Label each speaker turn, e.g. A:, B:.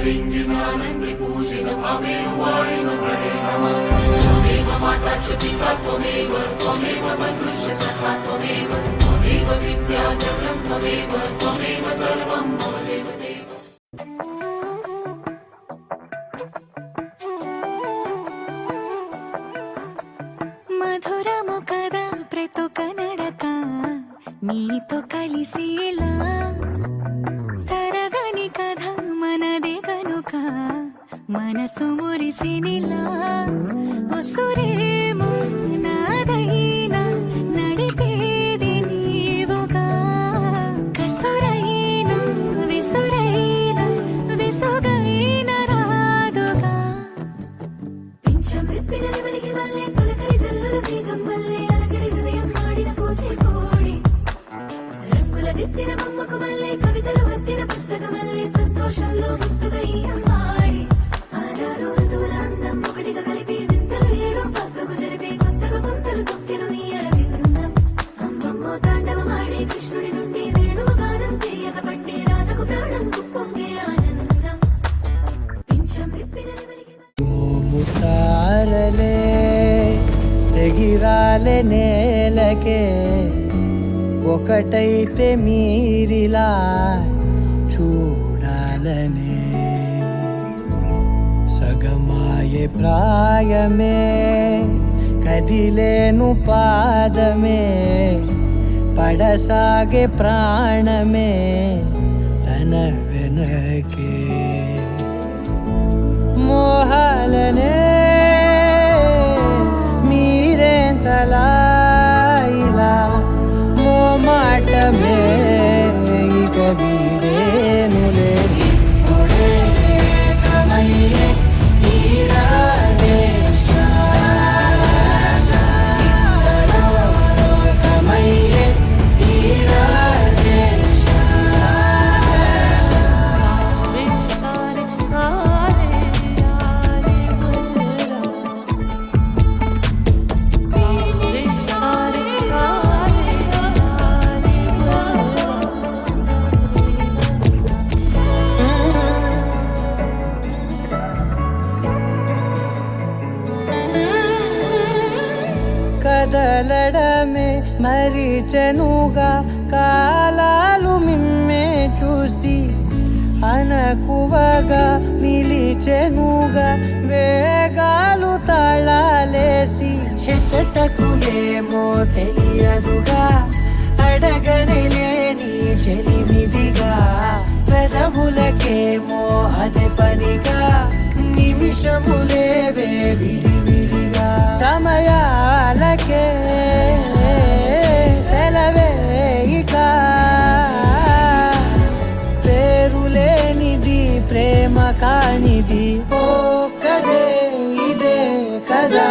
A: లింగినానంది పూజిత భవే వాణిన ప్రణే నమః త్వమేవ మాతా చ పితా త్వమేవ త్వమేవ బంధుశ్చ సఖా త్వమేవ త్వమేవ విద్యా జగం త్వమేవ త్వమేవ సర్వం మమ దేవ దేవ.
B: మధురము కదా ప్రతొక నడక నీతో కలిసేలా తరగని కథ మనదే కనుక మనసు మురిసినిలా ఉసురేమో నాదైనా నడిపేది నీవుగా కసురైనా విసురైనా విసుగైన రాదుగా పింఛం విప్పినది వెలిగి వల్లే తొలకరి జల్లుల వేగం వల్లే అలజడి హృదయం మాడిన కూచిపూడి రంగుల దిద్దిన బొమ్మకు మల్లే కవితలు వత్తిన పుస్తకమల్లే సంతోషంలో ముద్దుగా ఈ అమ్మాడి ఆనాడు ఋతువుల అందం ఒకటిగా కలిపి వింతలు ఏడో పక్కకు జరిపే కొత్తగా పొంతలు తొక్కెను నీ అరవిందం అమ్మమ్మో తాండవమాడే కృష్ణుడి నుండి వేణువు గానం తీయక పట్టే రాధకు ప్రాణం పొంగే ఆనందం పింఛం విప్పినది వెలిగి
C: ముతారలే తెగిరాలే నేలకే ఒకటైతే మీరిలా చూడాలనే సగమాయే ప్రాయమే కదిలేను పాదమే పడసాగే ప్రాణమే తన వెనకే మోహాలనే మీరేంతలా ఇలా మోమాటమే ఇక వీడేనులే ఇప్పుడే కమయ్యే తీరాలే ఇద్దరో కమయ్యే తీరాలే కదలడమే మరిచెనుగా కాలాలు మిమ్మే చూసి అనకువగా నిలిచెనుగా వేగాలు తాళాలేసి హెచ్చటకు ఏమో తెలియదుగా అడగలేని చెలిమిదిగా పెదవులకేమో అదే పనిగా నిమిషములేవే విడివిడిగా సమయాలకే సెలవే ఇక పేరులేనిది ప్రేమ కానిది ఓ కదే ఇదే కదా